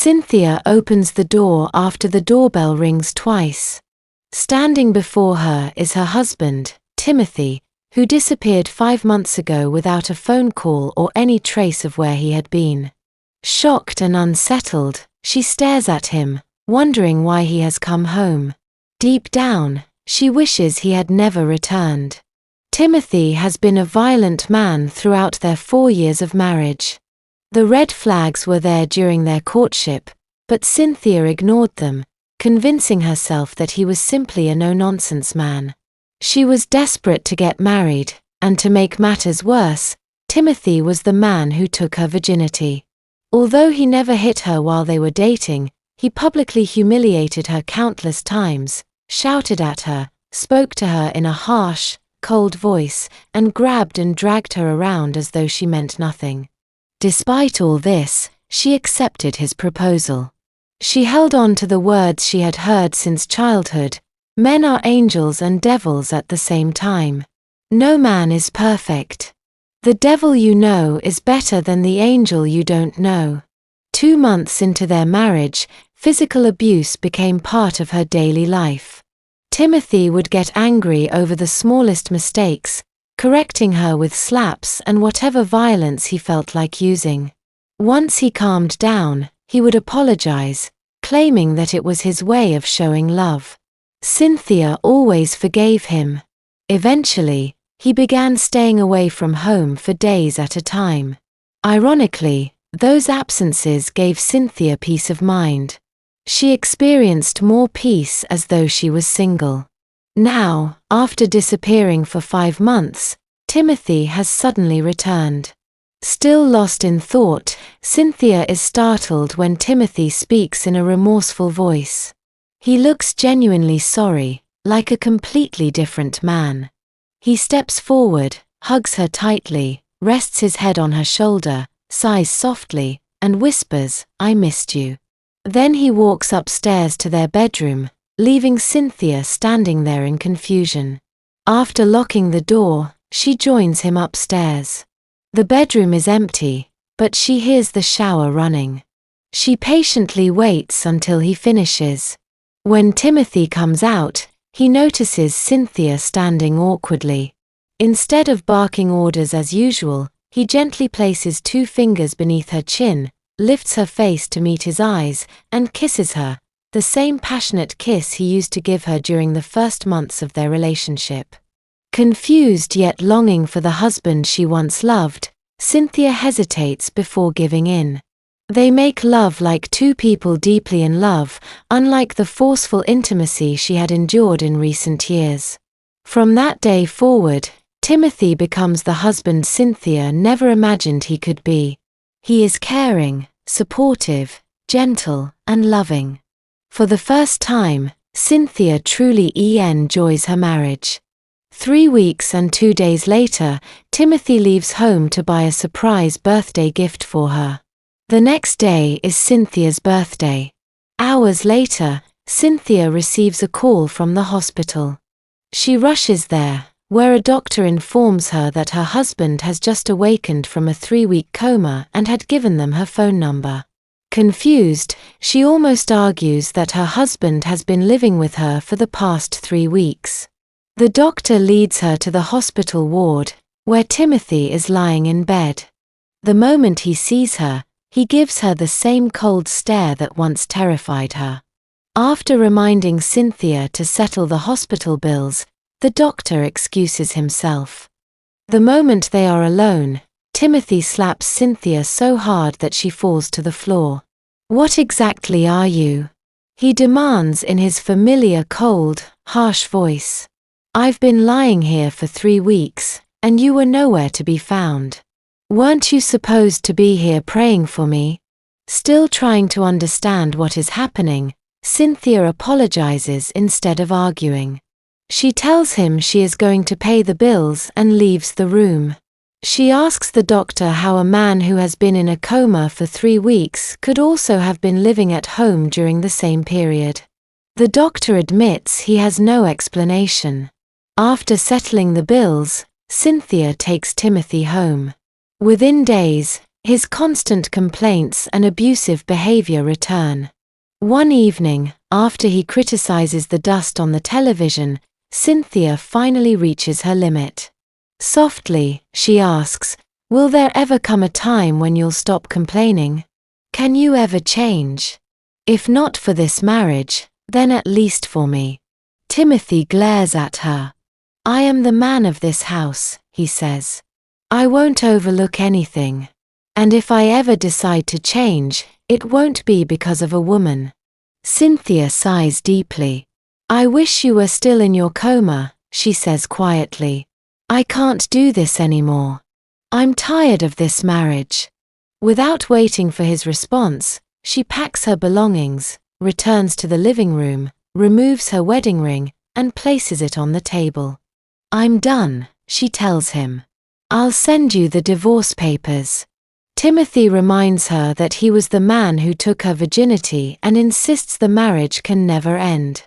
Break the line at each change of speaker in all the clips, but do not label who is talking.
Cynthia opens the door after the doorbell rings twice. Standing before her is her husband, Timothy, who disappeared 5 months ago without a phone call or any trace of where he had been. Shocked and unsettled, she stares at him, wondering why he has come home. Deep down, she wishes he had never returned. Timothy has been a violent man throughout their 4 years of marriage. The red flags were there during their courtship, but Cynthia ignored them, convincing herself that he was simply a no-nonsense man. She was desperate to get married, and to make matters worse, Timothy was the man who took her virginity. Although he never hit her while they were dating, he publicly humiliated her countless times, shouted at her, spoke to her in a harsh, cold voice, and grabbed and dragged her around as though she meant nothing. Despite all this, she accepted his proposal. She held on to the words she had heard since childhood: men are angels and devils at the same time. No man is perfect. The devil you know is better than the angel you don't know. 2 months into their marriage, physical abuse became part of her daily life. Timothy would get angry over the smallest mistakes, correcting her with slaps and whatever violence he felt like using. Once he calmed down, he would apologize, claiming that it was his way of showing love. Cynthia always forgave him. Eventually, he began staying away from home for days at a time. Ironically, those absences gave Cynthia peace of mind. She experienced more peace as though she was single. Now, after disappearing for 5 months, Timothy has suddenly returned. Still lost in thought, Cynthia is startled when Timothy speaks in a remorseful voice. He looks genuinely sorry, like a completely different man. He steps forward, hugs her tightly, rests his head on her shoulder, sighs softly, and whispers, "I missed you." Then he walks upstairs to their bedroom, leaving Cynthia standing there in confusion. After locking the door, she joins him upstairs. The bedroom is empty, but she hears the shower running. She patiently waits until he finishes. When Timothy comes out, he notices Cynthia standing awkwardly. Instead of barking orders as usual, he gently places 2 fingers beneath her chin, lifts her face to meet his eyes, and kisses her, the same passionate kiss he used to give her during the first months of their relationship. Confused yet longing for the husband she once loved, Cynthia hesitates before giving in. They make love like 2 people deeply in love, unlike the forceful intimacy she had endured in recent years. From that day forward, Timothy becomes the husband Cynthia never imagined he could be. He is caring, supportive, gentle, and loving. For the first time, Cynthia truly enjoys her marriage. 3 weeks and 2 days later, Timothy leaves home to buy a surprise birthday gift for her. The next day is Cynthia's birthday. Hours later, Cynthia receives a call from the hospital. She rushes there, where a doctor informs her that her husband has just awakened from a 3-week coma and had given them her phone number. Confused, she almost argues that her husband has been living with her for the past 3 weeks. The doctor leads her to the hospital ward, where Timothy is lying in bed. The moment he sees her, he gives her the same cold stare that once terrified her. After reminding Cynthia to settle the hospital bills, the doctor excuses himself. The moment they are alone, Timothy slaps Cynthia so hard that she falls to the floor. "What exactly are you?" he demands in his familiar cold, harsh voice. "I've been lying here for 3 weeks, and you were nowhere to be found. Weren't you supposed to be here praying for me?" Still trying to understand what is happening, Cynthia apologizes instead of arguing. She tells him she is going to pay the bills and leaves the room. She asks the doctor how a man who has been in a coma for 3 weeks could also have been living at home during the same period. The doctor admits he has no explanation. After settling the bills, Cynthia takes Timothy home. Within days, His constant complaints and abusive behavior return. One evening, after he criticizes the dust on the television, Cynthia finally reaches her limit. Softly, she asks, "Will there ever come a time when you'll stop complaining? Can you ever change? If not for this marriage, then at least for me." Timothy glares at her. "I am the man of this house," he says. "I won't overlook anything. And if I ever decide to change, it won't be because of a woman." Cynthia sighs deeply. "I wish you were still in your coma," she says quietly. "I can't do this anymore. I'm tired of this marriage." Without waiting for his response, she packs her belongings, returns to the living room, removes her wedding ring, and places it on the table. "I'm done," she tells him. "I'll send you the divorce papers." Timothy reminds her that he was the man who took her virginity and insists the marriage can never end.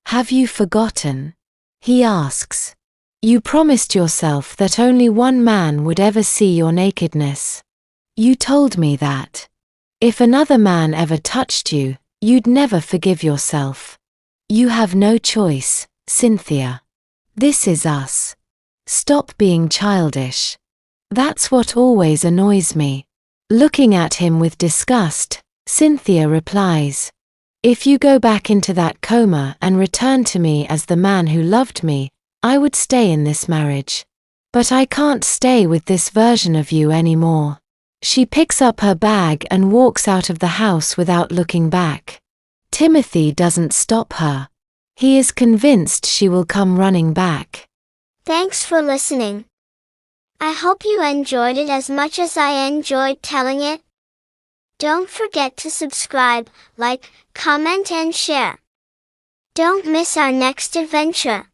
"Have you forgotten?" he asks. "You promised yourself that only one man would ever see your nakedness. You told me that. If another man ever touched you, you'd never forgive yourself. You have no choice, Cynthia. This is us. Stop being childish. That's what always annoys me." Looking at him with disgust, Cynthia replies, "If you go back into that coma and return to me as the man who loved me, I would stay in this marriage. But I can't stay with this version of you anymore." She picks up her bag and walks out of the house without looking back. Timothy doesn't stop her. He is convinced she will come running back.
Thanks for listening. I hope you enjoyed it as much as I enjoyed telling it. Don't forget to subscribe, like, comment and share. Don't miss our next adventure.